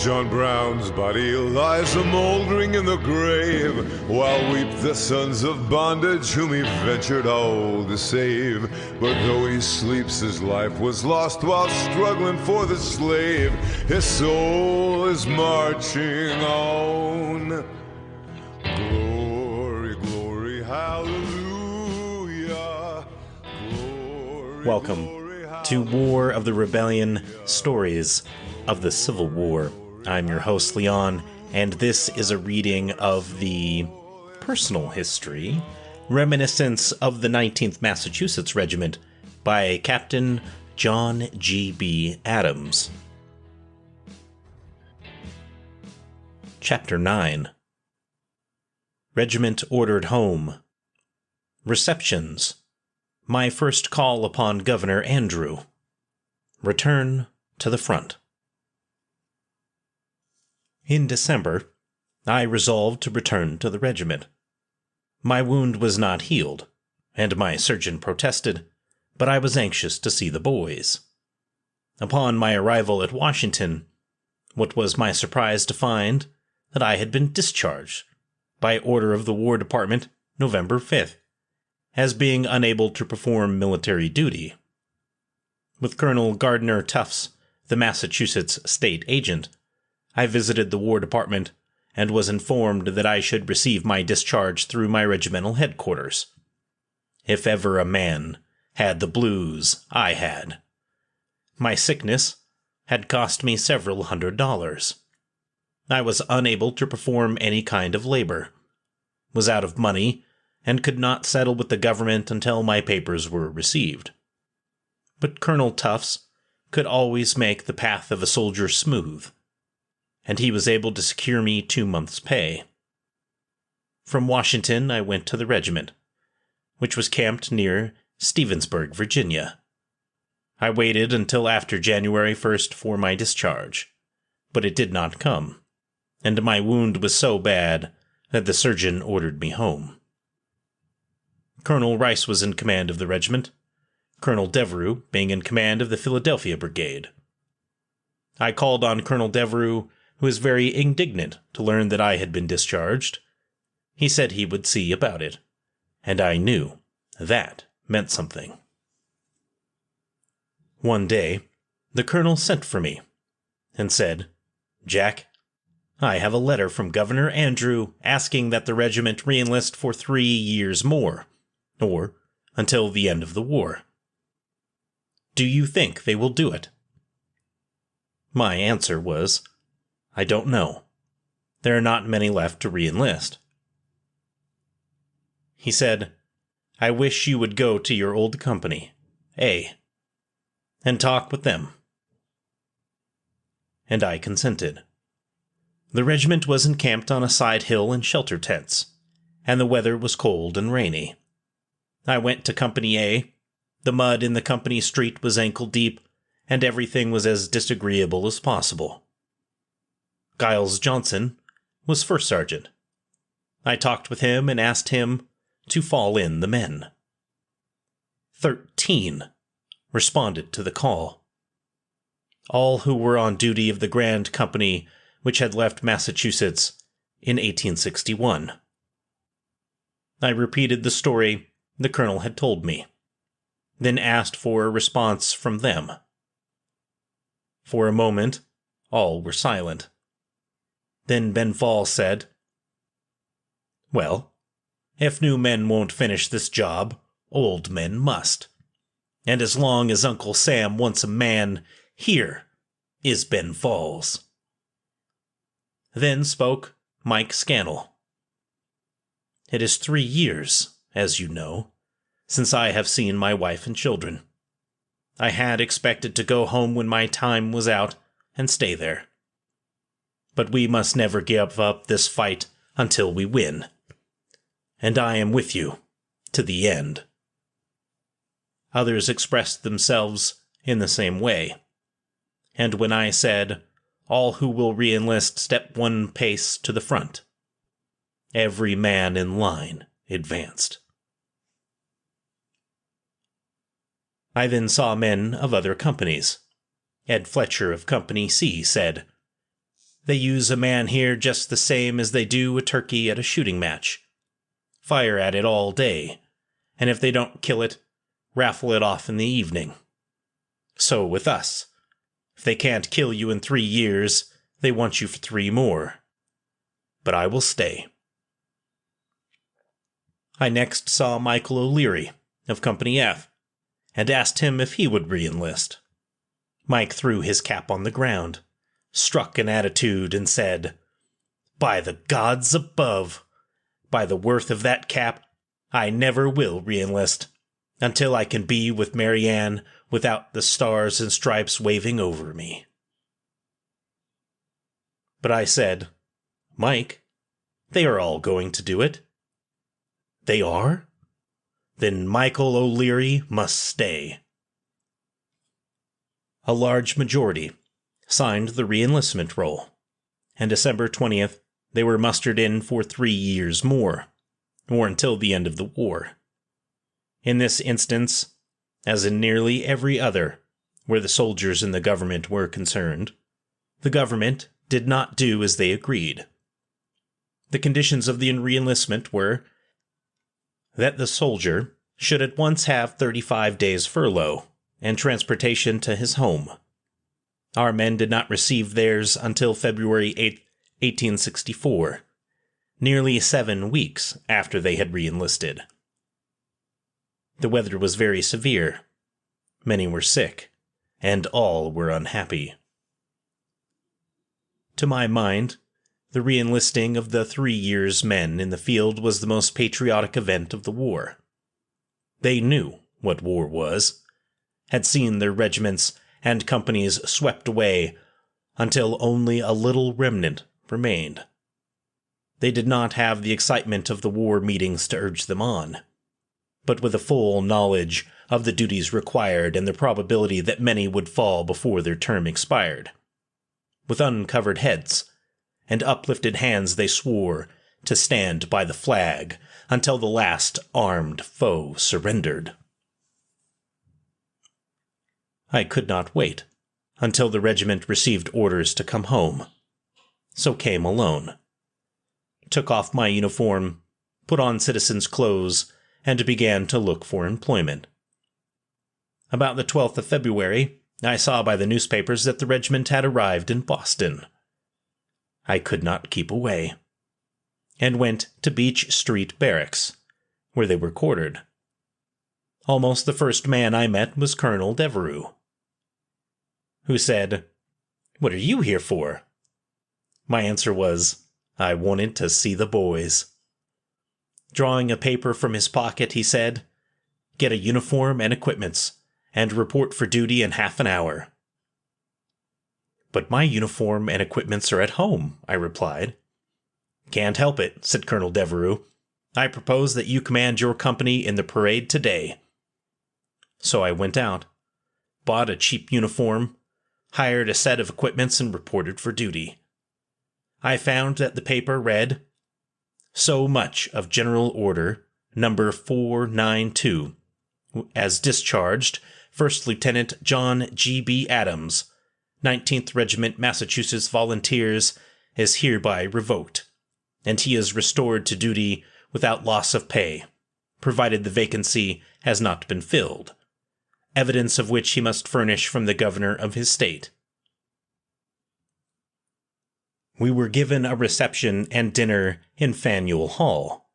John Brown's body lies a-mouldering in the grave, while weep the sons of bondage whom he ventured all to save. But though he sleeps, his life was lost while struggling for the slave. His soul is marching on. Glory, glory, hallelujah. Glory, Welcome glory, to War of the Rebellion, Stories of the Civil War. I'm your host, Leon, and this is a reading of the personal history, Reminiscences of the 19th Massachusetts Regiment by Captain John G.B. Adams. Chapter 9. Regiment ordered home. Receptions. My first call upon Governor Andrew. Return to the front. In December, I resolved to return to the regiment. My wound was not healed, and my surgeon protested, but I was anxious to see the boys. Upon my arrival at Washington, what was my surprise to find that I had been discharged, by order of the War Department, November 5th, as being unable to perform military duty. With Colonel Gardner Tufts, the Massachusetts state agent, I visited the War Department and was informed that I should receive my discharge through my regimental headquarters. If ever a man had the blues, I had. My sickness had cost me several $100s. I was unable to perform any kind of labor, was out of money, and could not settle with the government until my papers were received. But Colonel Tufts could always make the path of a soldier smooth, and he was able to secure me 2 months' pay. From Washington I went to the regiment, which was camped near Stevensburg, Virginia. I waited until after January 1st for my discharge, but it did not come, and my wound was so bad that the surgeon ordered me home. Colonel Rice was in command of the regiment, Colonel Devereux being in command of the Philadelphia Brigade. I called on Colonel Devereux, who was very indignant to learn that I had been discharged. He said he would see about it, and I knew that meant something. One day, the colonel sent for me and said, "Jack, I have a letter from Governor Andrew asking that the regiment re-enlist for 3 years more, or until the end of the war. Do you think they will do it?" My answer was, "I don't know. There are not many left to re-enlist." He said, "I wish you would go to your old company, A, and talk with them." And I consented. The regiment was encamped on a side hill in shelter tents, and the weather was cold and rainy. I went to Company A. The mud in the company street was ankle-deep, and everything was as disagreeable as possible. Giles Johnson was first sergeant. I talked with him and asked him to fall in the men. 13 responded to the call. All who were on duty of the Grand Company which had left Massachusetts in 1861. I repeated the story the colonel had told me, then asked for a response from them. For a moment, all were silent. Then Benfall said, "Well, if new men won't finish this job, old men must. And as long as Uncle Sam wants a man, here is Benfall's." Then spoke Mike Scannell. "It is 3 years, as you know, since I have seen my wife and children. I had expected to go home when my time was out and stay there. But we must never give up this fight until we win. And I am with you to the end." Others expressed themselves in the same way. And when I said, "All who will re-enlist step 1 pace to the front," every man in line advanced. I then saw men of other companies. Ed Fletcher of Company C said, They use a man here just the same as they do a turkey at a shooting match. Fire at it all day, and if they don't kill it, raffle it off in the evening. So with us. If they can't kill you in 3 years, they want you for 3 more. But I will stay. I next saw Michael O'Leary, of Company F, and asked him if he would re-enlist. Mike threw his cap on the ground, struck an attitude, and said, "By the gods above, by the worth of that cap, I never will re-enlist, until I can be with Marianne without the stars and stripes waving over me." But I said, "Mike, they are all going to do it." "They are? Then Michael O'Leary must stay." A large majority signed the re-enlistment roll, and December 20th they were mustered in for 3 years more, or until the end of the war. In this instance, as in nearly every other where the soldiers and the government were concerned, the government did not do as they agreed. The conditions of the re-enlistment were that the soldier should at once have 35 days furlough and transportation to his home. Our men did not receive theirs until February 8, 1864, nearly 7 weeks after they had re-enlisted. The weather was very severe. Many were sick, and all were unhappy. To my mind, the re-enlisting of the 3 years' men in the field was the most patriotic event of the war. They knew what war was, had seen their regiments and companies swept away until only a little remnant remained. They did not have the excitement of the war meetings to urge them on, but with a full knowledge of the duties required and the probability that many would fall before their term expired. With uncovered heads and uplifted hands they swore to stand by the flag until the last armed foe surrendered. I could not wait until the regiment received orders to come home, so came alone. Took off my uniform, put on citizen's clothes, and began to look for employment. About the 12th of February, I saw by the newspapers that the regiment had arrived in Boston. I could not keep away, and went to Beach Street Barracks, where they were quartered. Almost the first man I met was Colonel Devereux, who said, "What are you here for?" My answer was, "I wanted to see the boys." Drawing a paper from his pocket, he said, "Get a uniform and equipments, and report for duty in half an hour." "But my uniform and equipments are at home," I replied. "Can't help it," said Colonel Devereux. "I propose that you command your company in the parade today." So I went out, bought a cheap uniform, hired a set of equipments, and reported for duty. I found that the paper read, "So much of General Order Number 492, as discharged, First Lieutenant John G.B. Adams, 19th Regiment Massachusetts Volunteers, is hereby revoked, and he is restored to duty without loss of pay, provided the vacancy has not been filled, evidence of which he must furnish from the governor of his state." We were given a reception and dinner in Faneuil Hall.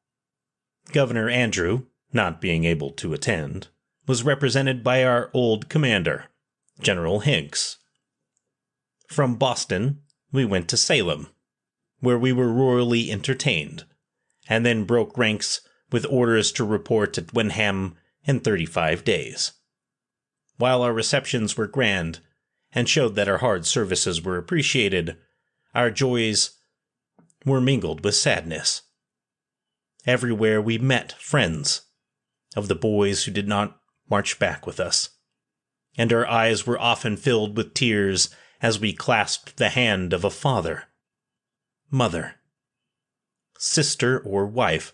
Governor Andrew, not being able to attend, was represented by our old commander, General Hinks. From Boston, we went to Salem, where we were royally entertained, and then broke ranks with orders to report at Wenham in 35 days. While our receptions were grand, and showed that our hard services were appreciated, our joys were mingled with sadness. Everywhere we met friends of the boys who did not march back with us, and our eyes were often filled with tears as we clasped the hand of a father, mother, sister, or wife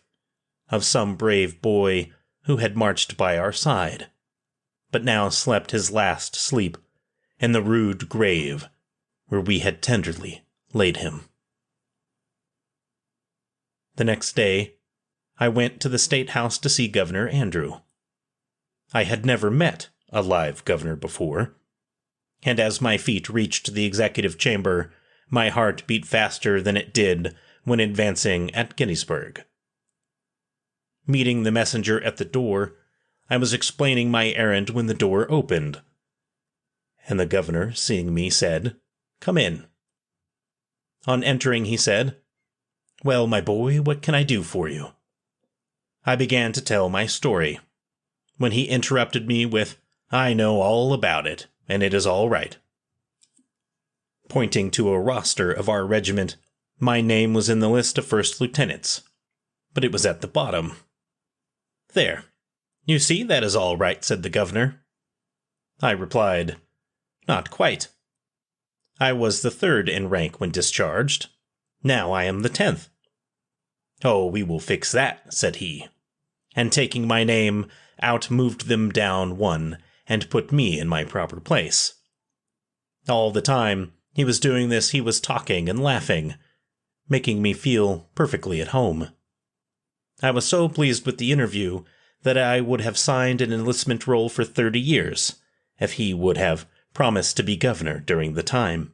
of some brave boy who had marched by our side, but now slept his last sleep in the rude grave where we had tenderly laid him. The next day, I went to the State House to see Governor Andrew. I had never met a live governor before, and as my feet reached the executive chamber, my heart beat faster than it did when advancing at Gettysburg. Meeting the messenger at the door, I was explaining my errand when the door opened, and the governor, seeing me, said, "Come in." On entering, he said, "Well, my boy, what can I do for you?" I began to tell my story, when he interrupted me with, "I know all about it, and it is all right." Pointing to a roster of our regiment, my name was in the list of first lieutenants, but it was at the bottom. "There, you see that is all right," said the governor. I replied, "Not quite. I was the 3rd in rank when discharged. Now I am the 10th. "Oh, we will fix that," said he, and taking my name, out-moved them down one and put me in my proper place. All the time he was doing this, he was talking and laughing, making me feel perfectly at home. I was so pleased with the interview that I would have signed an enlistment roll for 30 years if he would have promised to be governor during the time.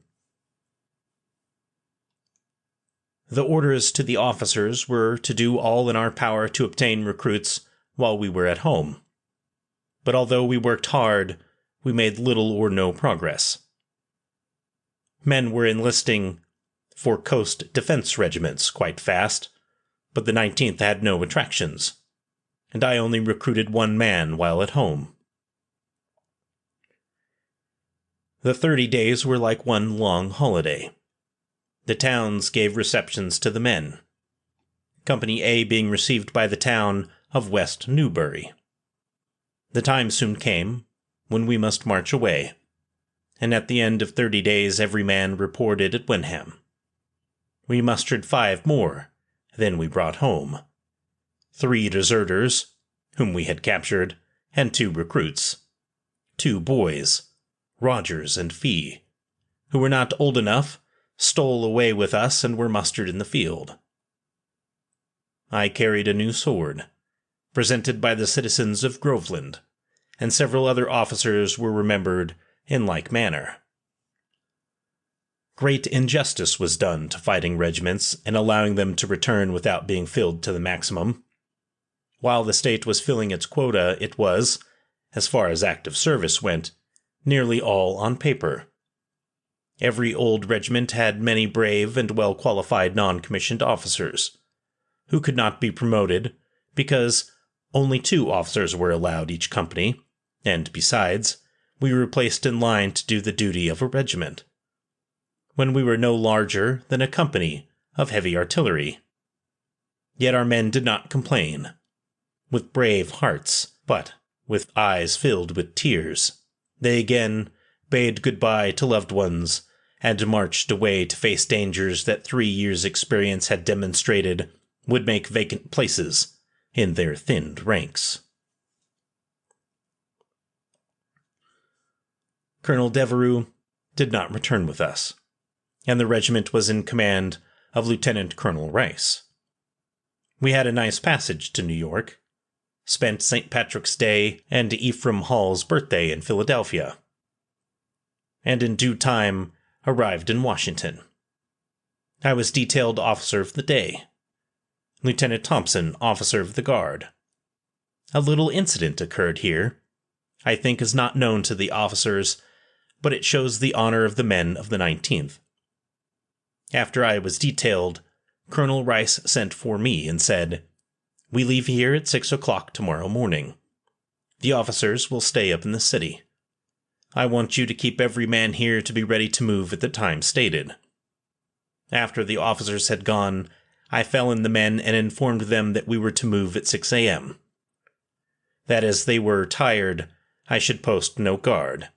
The orders to the officers were to do all in our power to obtain recruits while we were at home. But although we worked hard, we made little or no progress. Men were enlisting for coast defense regiments quite fast, but the 19th had no attractions, and I only recruited one man while at home. The 30 days were like one long holiday. The towns gave receptions to the men, Company A being received by the town of West Newbury. The time soon came when we must march away, and at the end of 30 days every man reported at Wenham. We mustered 5 more than we brought home. 3 deserters, whom we had captured, and 2 recruits. 2 boys, Rogers and Fee, who were not old enough, stole away with us and were mustered in the field. I carried a new sword, presented by the citizens of Groveland, and several other officers were remembered in like manner. Great injustice was done to fighting regiments in allowing them to return without being filled to the maximum. While the state was filling its quota, it was, as far as active service went, nearly all on paper. Every old regiment had many brave and well-qualified non-commissioned officers, who could not be promoted because only 2 officers were allowed each company, and besides, we were placed in line to do the duty of a regiment, when we were no larger than a company of heavy artillery. Yet our men did not complain. With brave hearts, but with eyes filled with tears, they again bade goodbye to loved ones and marched away to face dangers that 3 years' experience had demonstrated would make vacant places in their thinned ranks. Colonel Devereux did not return with us, and the regiment was in command of Lieutenant Colonel Rice. We had a nice passage to New York, spent St. Patrick's Day and Ephraim Hall's birthday in Philadelphia, and in due time arrived in Washington. I was detailed officer of the day, Lieutenant Thompson officer of the guard. A little incident occurred here, I think is not known to the officers, but it shows the honor of the men of the 19th. After I was detailed, Colonel Rice sent for me and said, "We leave here at 6 o'clock tomorrow morning. The officers will stay up in the city. I want you to keep every man here to be ready to move at the time stated." After the officers had gone, I fell in the men and informed them that we were to move at 6 a.m. That as they were tired, I should post no guard,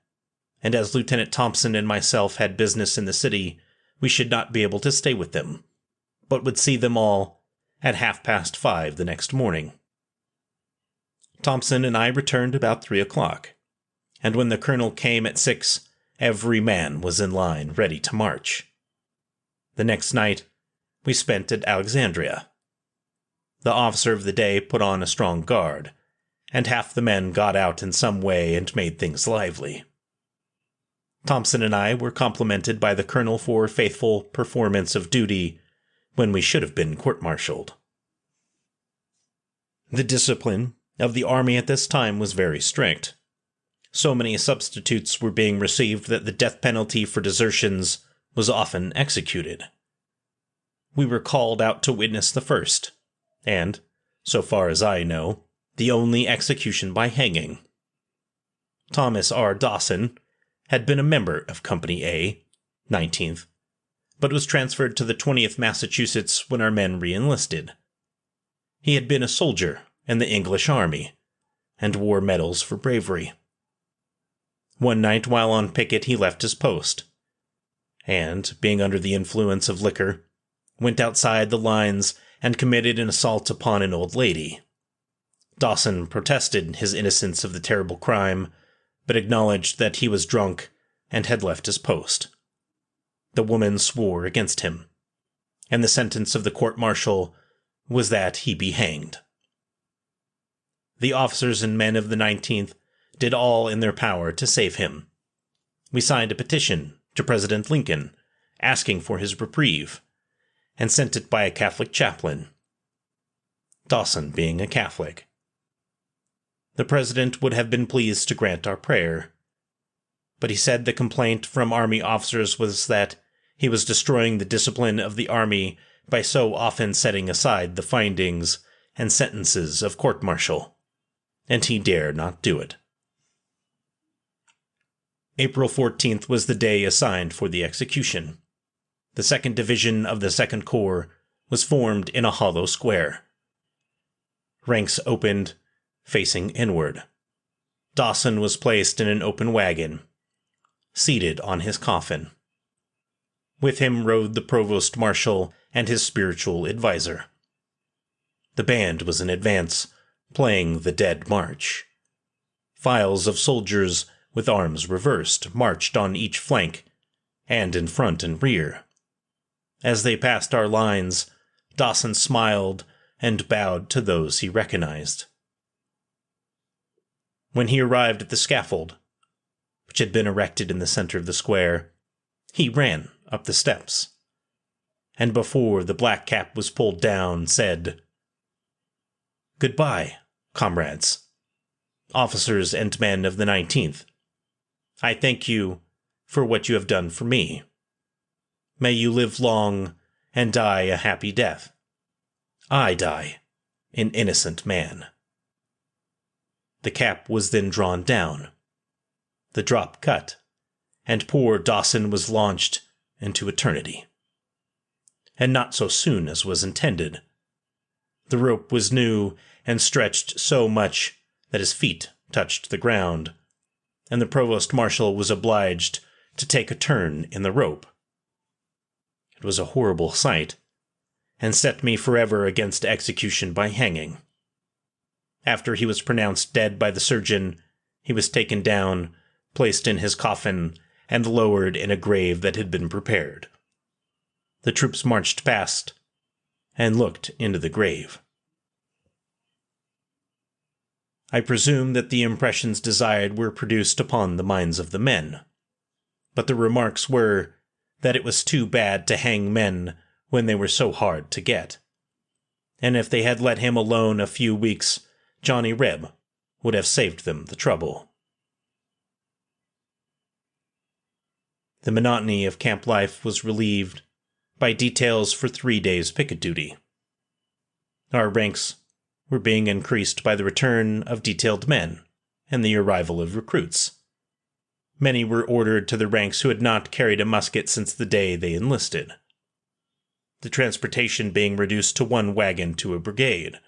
and as Lieutenant Thompson and myself had business in the city, we should not be able to stay with them, but would see them all at 5:30 the next morning. Thompson and I returned about 3 o'clock, and when the colonel came at 6, every man was in line ready to march. The next night, we spent at Alexandria. The officer of the day put on a strong guard, and half the men got out in some way and made things lively. Thompson and I were complimented by the colonel for faithful performance of duty when we should have been court-martialed. The discipline of the army at this time was very strict. So many substitutes were being received that the death penalty for desertions was often executed. We were called out to witness the first, and, so far as I know, the only execution by hanging. Thomas R. Dawson had been a member of Company A, 19th, but was transferred to the 20th Massachusetts when our men re-enlisted. He had been a soldier in the English army, and wore medals for bravery. One night while on picket he left his post, and, being under the influence of liquor, went outside the lines and committed an assault upon an old lady. Dawson protested his innocence of the terrible crime, but acknowledged that he was drunk and had left his post. The woman swore against him, and the sentence of the court-martial was that he be hanged. The officers and men of the 19th did all in their power to save him. We signed a petition to President Lincoln asking for his reprieve, and sent it by a Catholic chaplain, Dawson being a Catholic. The president would have been pleased to grant our prayer, but he said the complaint from army officers was that he was destroying the discipline of the army by so often setting aside the findings and sentences of court-martial, and he dare not do it. April 14th was the day assigned for the execution. The 2nd Division of the 2nd Corps was formed in a hollow square. Ranks opened, facing inward. Dawson was placed in an open wagon, seated on his coffin. With him rode the provost marshal and his spiritual adviser. The band was in advance, playing the Dead March. Files of soldiers with arms reversed marched on each flank, and in front and rear. As they passed our lines, Dawson smiled and bowed to those he recognized. When he arrived at the scaffold, which had been erected in the center of the square, he ran up the steps, and before the black cap was pulled down, said, "Goodbye, comrades, officers and men of the 19th. I thank you for what you have done for me. May you live long and die a happy death. I die an innocent man." The cap was then drawn down, the drop cut, and poor Dawson was launched into eternity. And not so soon as was intended. The rope was new and stretched so much that his feet touched the ground, and the provost marshal was obliged to take a turn in the rope. It was a horrible sight, and set me forever against execution by hanging. After he was pronounced dead by the surgeon, he was taken down, placed in his coffin, and lowered in a grave that had been prepared. The troops marched past, and looked into the grave. I presume that the impressions desired were produced upon the minds of the men, but the remarks were that it was too bad to hang men when they were so hard to get, and if they had let him alone a few weeks, Johnny Reb would have saved them the trouble. The monotony of camp life was relieved by details for 3 days' picket duty. Our ranks were being increased by the return of detailed men and the arrival of recruits. Many were ordered to the ranks who had not carried a musket since the day they enlisted, the transportation being reduced to 1 wagon to a brigade.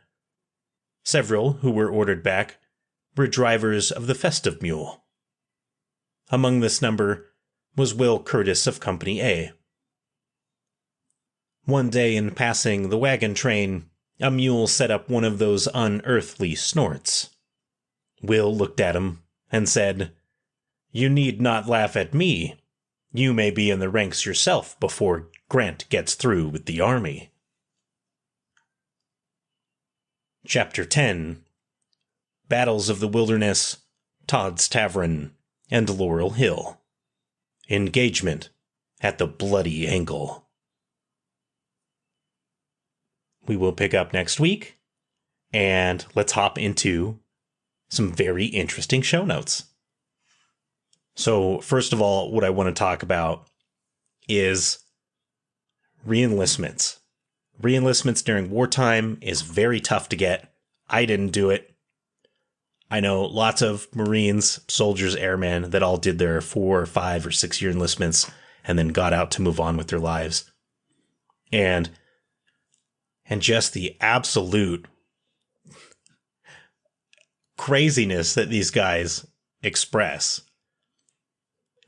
Several who were ordered back were drivers of the festive mule. Among this number was Will Curtis of Company A. One day in passing the wagon train, a mule set up one of those unearthly snorts. Will looked at him and said, "You need not laugh at me. You may be in the ranks yourself before Grant gets through with the army. Chapter 10. Battles of the Wilderness, Todd's Tavern, and Laurel Hill. Engagement at the Bloody Angle. We will pick up next week, and let's hop into some very interesting show notes. So, first of all, what I want to talk about is reenlistments. Reenlistments during wartime is very tough to get. I didn't do it. I know lots of Marines, soldiers, airmen that all did their 4 or 5 or 6 year enlistments and then got out to move on with their lives. And just the absolute craziness that these guys express.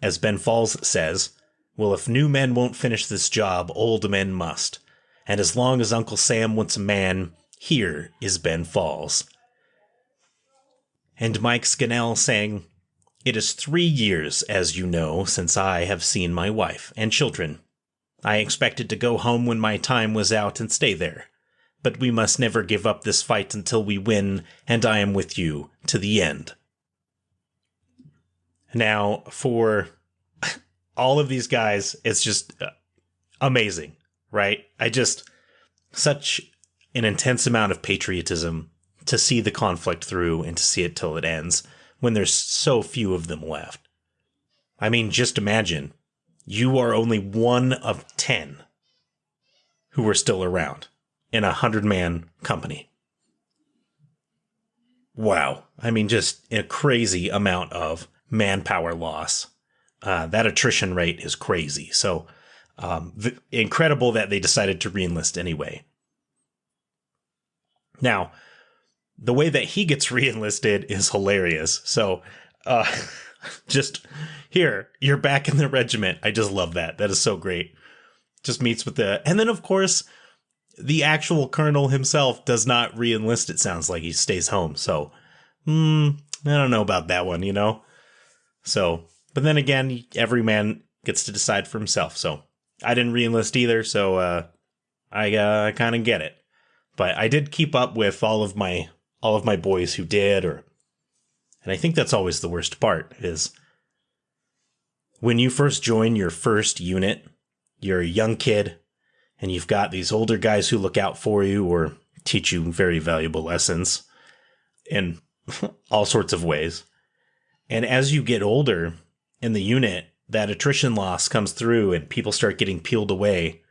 As Ben Falls says, well, if new men won't finish this job, old men must. And as long as Uncle Sam wants a man, here is Ben Falls. And Mike Scannell saying, it is 3 years, as you know, since I have seen my wife and children. I expected to go home when my time was out and stay there. But we must never give up this fight until we win, and I am with you to the end. Now, for all of these guys, it's just amazing, right? Such an intense amount of patriotism to see the conflict through and to see it till it ends when there's so few of them left. I mean, just imagine, you are only one of 10 who are still around in a 100-man company. Wow. I mean, just a crazy amount of manpower loss. That attrition rate is crazy. So, incredible that they decided to reenlist anyway. Now, the way that he gets reenlisted is hilarious. So, just here, you're back in the regiment. I just love that. That is so great. Just meets with and then of course, the actual colonel himself does not reenlist. It sounds like he stays home. So, I don't know about that one, you know? So, but then again, every man gets to decide for himself. So, I didn't reenlist either. So, I kind of get it. But I did keep up with all of my boys who did, and I think that's always the worst part is when you first join your first unit, you're a young kid and you've got these older guys who look out for you or teach you very valuable lessons in all sorts of ways. And as you get older in the unit, that attrition loss comes through and people start getting peeled away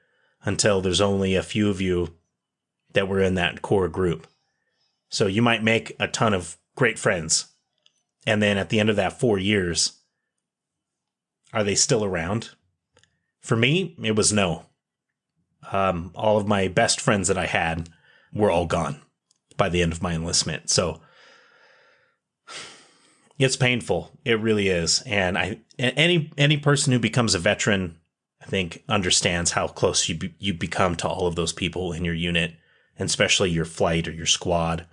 until there's only a few of you that were in that core group. So you might make a ton of great friends. And then at the end of that 4 years, are they still around? For me, it was no. All of my best friends that I had were all gone by the end of my enlistment. So it's painful. It really is. And any person who becomes a veteran, I think, understands how close you become to all of those people in your unit, and especially your flight or your squad.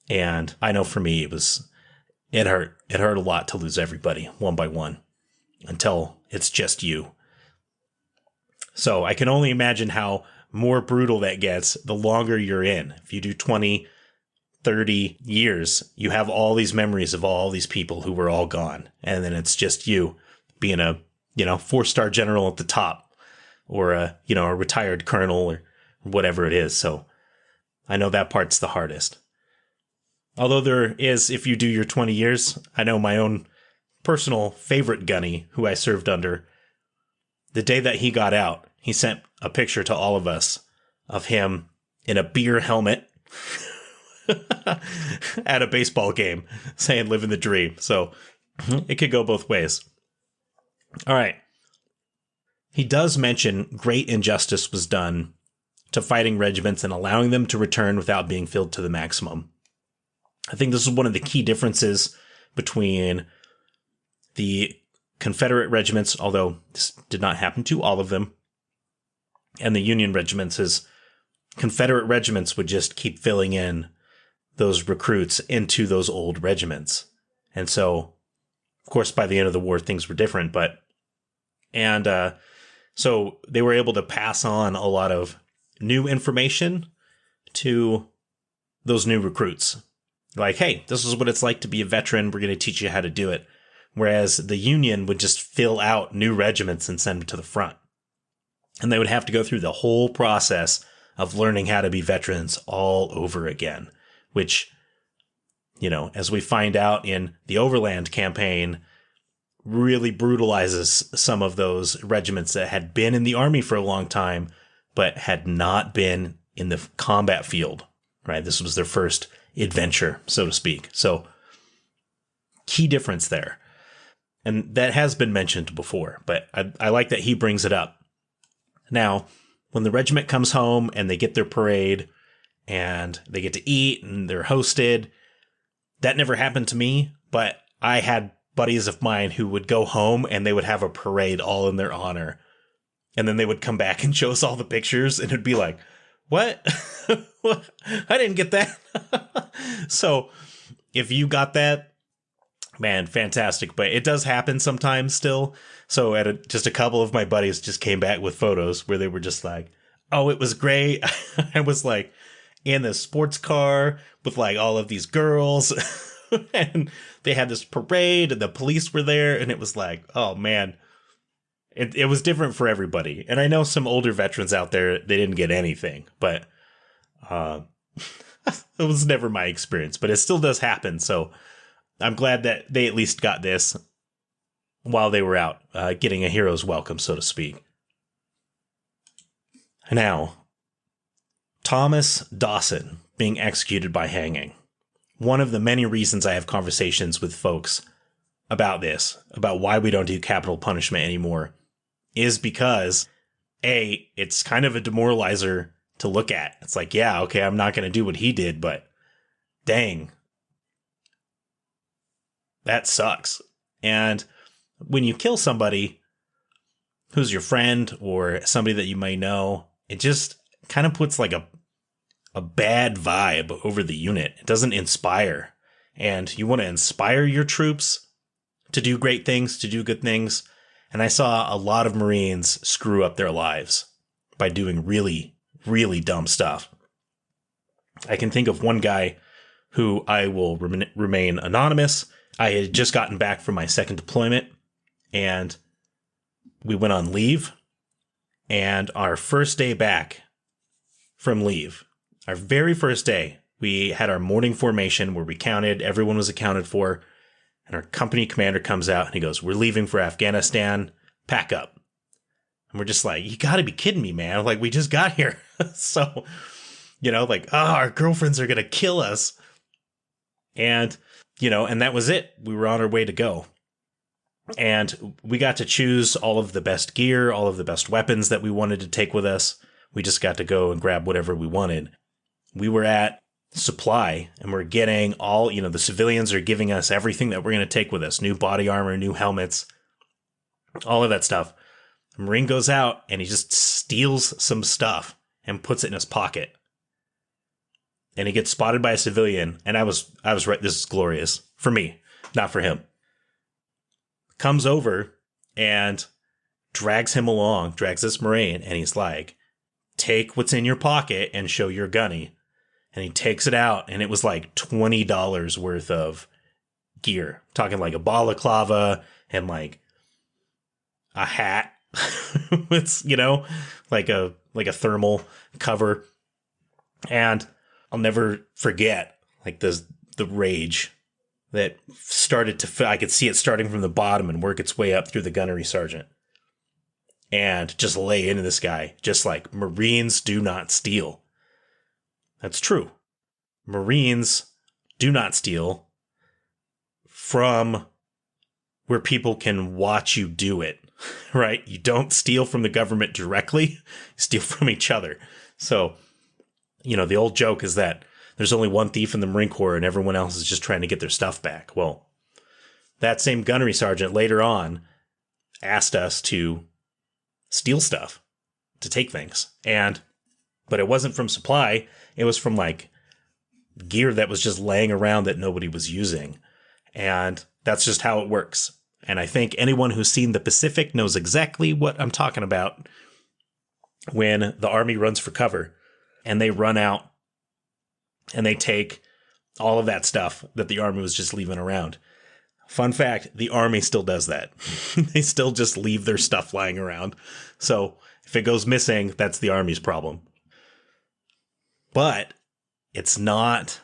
And I know for me, it hurt. It hurt a lot to lose everybody one by one until it's just you. So I can only imagine how more brutal that gets the longer you're in. If you do 20, 30 years, you have all these memories of all these people who were all gone. And then it's just you being a, 4-star general at the top, or a retired colonel or whatever it is. So I know that part's the hardest. Although there is, if you do your 20 years, I know my own personal favorite gunny who I served under, the day that he got out, he sent a picture to all of us of him in a beer helmet at a baseball game saying living the dream. So it could go both ways. All right. He does mention great injustice was done to fighting regiments and allowing them to return without being filled to the maximum. I think this is one of the key differences between the Confederate regiments, although this did not happen to all of them, and the Union regiments is Confederate regiments would just keep filling in those recruits into those old regiments. And so, of course, by the end of the war, things were different, So they were able to pass on a lot of new information to those new recruits. Like, hey, this is what it's like to be a veteran. We're going to teach you how to do it. Whereas the Union would just fill out new regiments and send them to the front. And they would have to go through the whole process of learning how to be veterans all over again, which, as we find out in the Overland campaign, really brutalizes some of those regiments that had been in the army for a long time, but had not been in the combat field, right? This was their first adventure, so to speak. So key difference there. And that has been mentioned before, but I like that he brings it up. Now, when the regiment comes home and they get their parade and they get to eat and they're hosted, that never happened to me, but I had buddies of mine who would go home and they would have a parade all in their honor. And then they would come back and show us all the pictures and it'd be like, what? What? I didn't get that. So if you got that, man, fantastic. But it does happen sometimes still. So just a couple of my buddies just came back with photos where they were just like, oh, it was great. I was like in the sports car with like all of these girls and they had this parade and the police were there. And it was like, oh man, it was different for everybody. And I know some older veterans out there, they didn't get anything, but it was never my experience, but it still does happen. So I'm glad that they at least got this while they were out getting a hero's welcome, so to speak. Now, Thomas Dawson being executed by hanging. One of the many reasons I have conversations with folks about this, about why we don't do capital punishment anymore, is because, A, it's kind of a demoralizer to look at. It's like, yeah, okay, I'm not going to do what he did, but dang, that sucks. And when you kill somebody who's your friend or somebody that you may know, it just kind of puts like a bad vibe over the unit. It doesn't inspire. And you want to inspire your troops to do great things, to do good things. And I saw a lot of Marines screw up their lives by doing really, really dumb stuff. I can think of one guy who I will remain anonymous. I had just gotten back from my second deployment and we went on leave. And our first day back from leave, our very first day, we had our morning formation where we counted, everyone was accounted for. And our company commander comes out and he goes, we're leaving for Afghanistan, pack up. And we're just like, you gotta be kidding me, man. Like, we just got here. So, like, our girlfriends are gonna kill us. And, and that was it. We were on our way to go. And we got to choose all of the best gear, all of the best weapons that we wanted to take with us. We just got to go and grab whatever we wanted. We were at supply and we're getting all, the civilians are giving us everything that we're going to take with us. New body armor, new helmets, all of that stuff. A Marine goes out and he just steals some stuff and puts it in his pocket. And he gets spotted by a civilian. And I was right. This is glorious for me, not for him. Comes over and drags him along, drags this Marine. And he's like, take what's in your pocket and show your gunny. And he takes it out, and it was like $20 worth of gear. Talking like a balaclava and like a hat with, like a thermal cover. And I'll never forget like the rage that started to, I could see it starting from the bottom and work its way up through the gunnery sergeant. And just lay into this guy, just like Marines do not steal. That's true. Marines do not steal from where people can watch you do it, right? You don't steal from the government directly, you steal from each other. So, the old joke is that there's only one thief in the Marine Corps and everyone else is just trying to get their stuff back. Well, that same gunnery sergeant later on asked us to steal stuff, to take things. But it wasn't from supply. It was from like gear that was just laying around that nobody was using. And that's just how it works. And I think anyone who's seen the Pacific knows exactly what I'm talking about when the Army runs for cover and they run out and they take all of that stuff that the Army was just leaving around. Fun fact, the Army still does that. They still just leave their stuff lying around. So if it goes missing, that's the Army's problem. But it's not,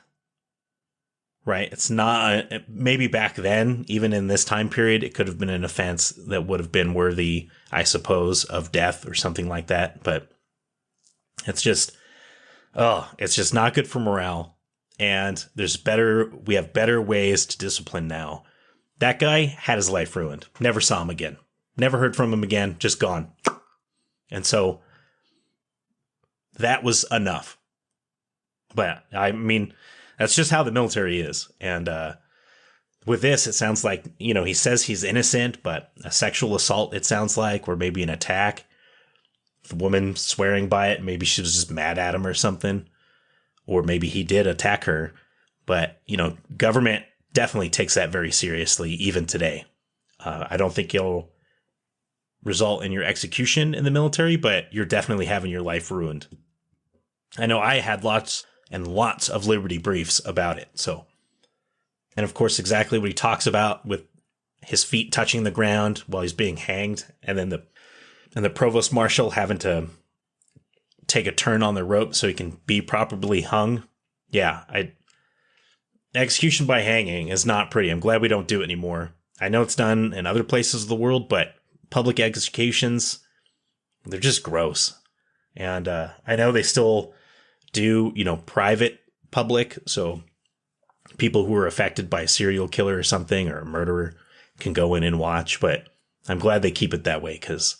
right? It's not, maybe back then, even in this time period, it could have been an offense that would have been worthy, I suppose, of death or something like that. But it's just not good for morale. And we have better ways to discipline now. That guy had his life ruined. Never saw him again. Never heard from him again. Just gone. And so that was enough. But I mean, that's just how the military is. And with this, it sounds like, he says he's innocent, but a sexual assault, it sounds like, or maybe an attack. The woman swearing by it, maybe she was just mad at him or something. Or maybe he did attack her. But, government definitely takes that very seriously, even today. I don't think it'll result in your execution in the military, but you're definitely having your life ruined. I know I had lots and lots of Liberty briefs about it. So, and of course, exactly what he talks about with his feet touching the ground while he's being hanged, and then the provost marshal having to take a turn on the rope so he can be properly hung. Yeah, execution by hanging is not pretty. I'm glad we don't do it anymore. I know it's done in other places of the world, but public executions, they're just gross. And I know they still do, private public. So people who are affected by a serial killer or something, or a murderer, can go in and watch. But I'm glad they keep it that way, because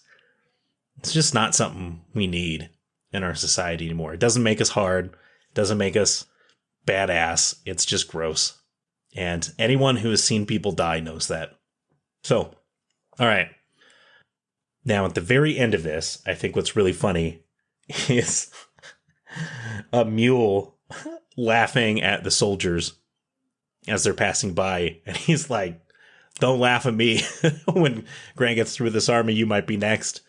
it's just not something we need in our society anymore. It doesn't make us hard. It doesn't make us badass. It's just gross. And anyone who has seen people die knows that. So, all right. Now, at the very end of this, I think what's really funny is a mule laughing at the soldiers as they're passing by. And he's like, don't laugh at me. When Grant gets through this army, you might be next.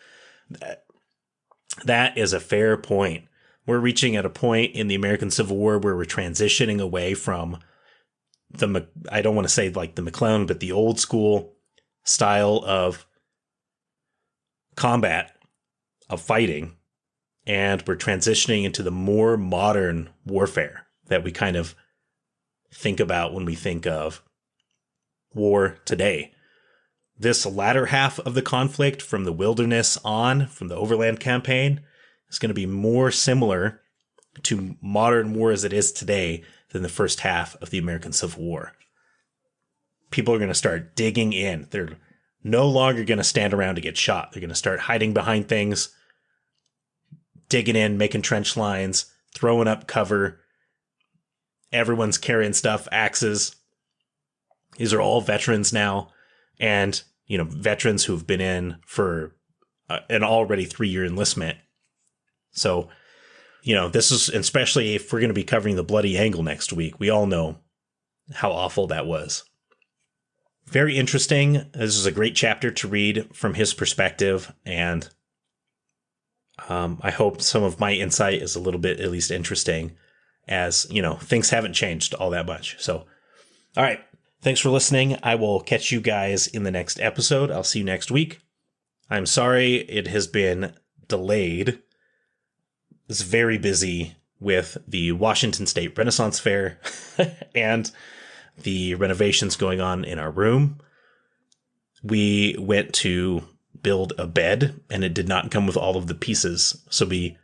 That is a fair point. We're reaching at a point in the American Civil War where we're transitioning away from I don't want to say like the McClellan, but the old school style of combat, of fighting. And we're transitioning into the more modern warfare that we kind of think about when we think of war today. This latter half of the conflict, from the wilderness on, from the overland campaign, is going to be more similar to modern war as it is today than the first half of the American Civil War. People are going to start digging in. They're no longer going to stand around to get shot. They're going to start hiding behind things, digging in, making trench lines, throwing up cover. Everyone's carrying stuff, axes. These are all veterans now. And, veterans who've been in for an already 3-year enlistment. So, this is, especially if we're going to be covering the Bloody Angle next week, we all know how awful that was. Very interesting. This is a great chapter to read from his perspective. And I hope some of my insight is a little bit at least interesting, as, things haven't changed all that much. So, all right. Thanks for listening. I will catch you guys in the next episode. I'll see you next week. I'm sorry it has been delayed. It's very busy with the Washington State Renaissance Fair and the renovations going on in our room. We went to build a bed and it did not come with all of the pieces. So we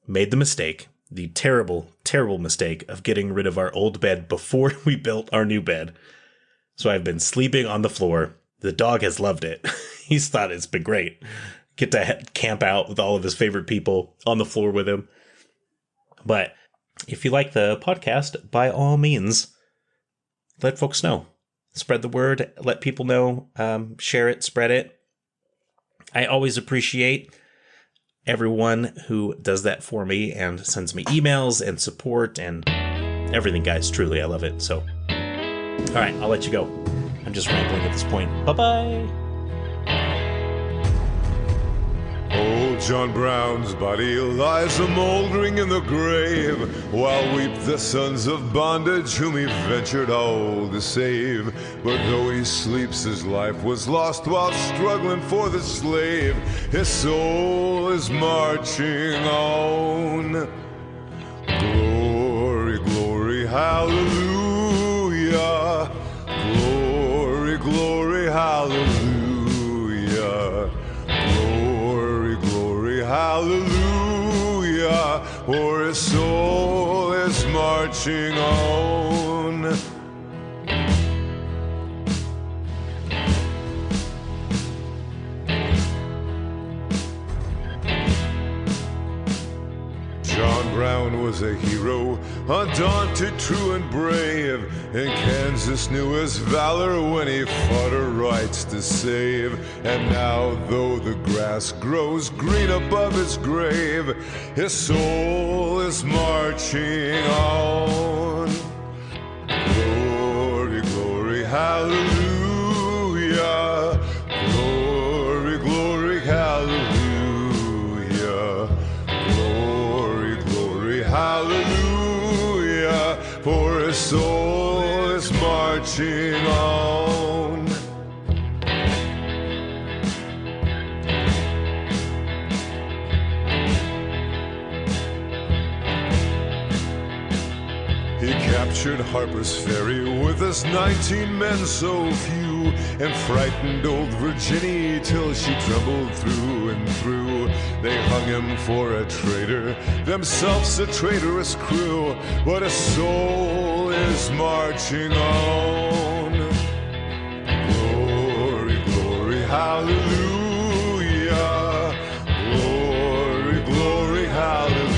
made the mistake. The terrible, terrible mistake of getting rid of our old bed before we built our new bed. So I've been sleeping on the floor. The dog has loved it. He's thought it's been great. Get to camp out with all of his favorite people on the floor with him. But if you like the podcast, by all means, let folks know. Spread the word. Let people know. Share it. Spread it. I always appreciate everyone who does that for me and sends me emails and support and everything, guys. Truly, I love it. So, all right, I'll let you go. I'm just rambling at this point. Bye-bye! Old John Brown's body lies a-mouldering in the grave, while weep the sons of bondage whom he ventured all to save. But though he sleeps, his life was lost while struggling for the slave. His soul is marching on. Glory, glory, hallelujah. Glory, glory, hallelujah. Glory, glory, hallelujah. For his soul is marching on. John Brown was a hero, undaunted, true and brave, and Kansas knew his valor when he fought her rights to save. And now, though the grass grows green above his grave, his soul is marching on. Glory, glory, hallelujah. Glory, glory, hallelujah. Hallelujah, for his soul is marching on. He captured Harper's Ferry with his 19 men so few, and frightened old Virginia till she trembled through and through. They hung him for a traitor, themselves a traitorous crew, but his soul is marching on. Glory, glory, hallelujah. Glory, glory, hallelujah.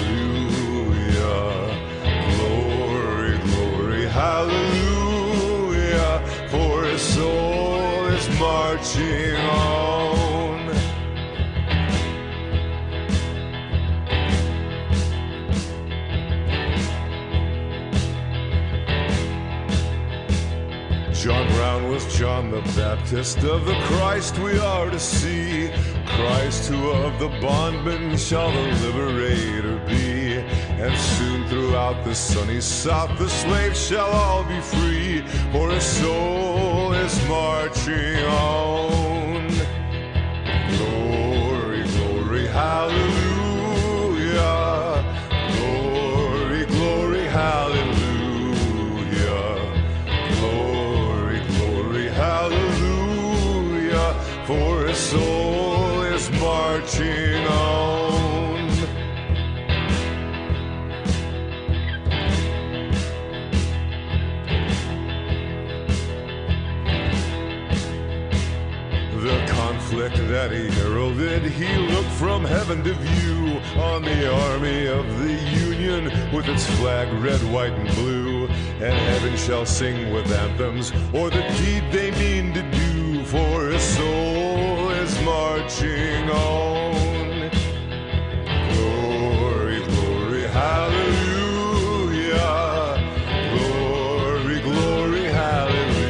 Glory, glory, hallelujah. For his soul is marching on. John Brown was John the Baptist, of the Christ we are to see. Christ who of the bondman shall the liberator be. And soon throughout the sunny South the slaves shall all be free, for his soul is marching on. Glory, glory, hallelujah. Glory, glory, hallelujah. Hallelujah, for his soul is marching on. The conflict that he heralded, he looked from heaven to view on the army of the Union with its flag red, white, and blue. And heaven shall sing with anthems o'er the deed they mean to do, for his soul is marching on. Glory, glory, hallelujah. Glory, glory, hallelujah.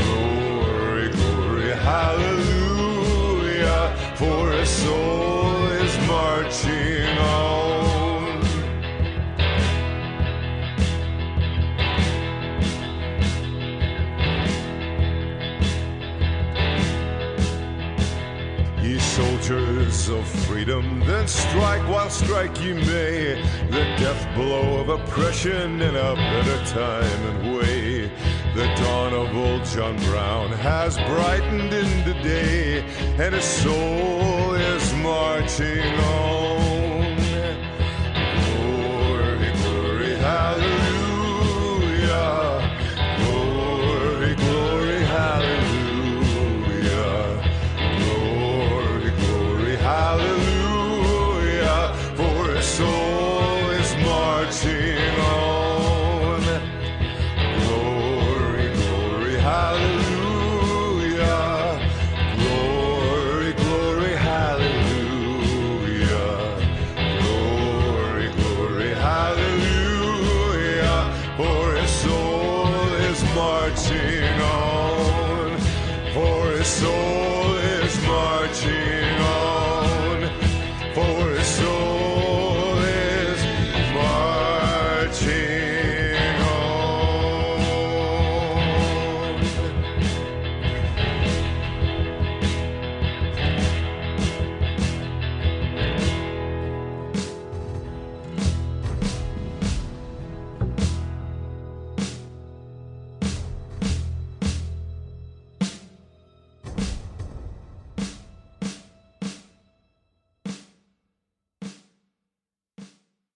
Glory, glory, hallelujah. For his soul is marching on. Soldiers of freedom, then strike while strike ye may, the death blow of oppression in a better time and way. The dawn of old John Brown has brightened in the day, and his soul is marching on. Glory, glory, hallelujah. Glory, glory, hallelujah. Hallelujah, for his soul is marching on. Glory, glory, hallelujah. Glory, glory, hallelujah. Glory, glory, hallelujah, for his soul is marching soul.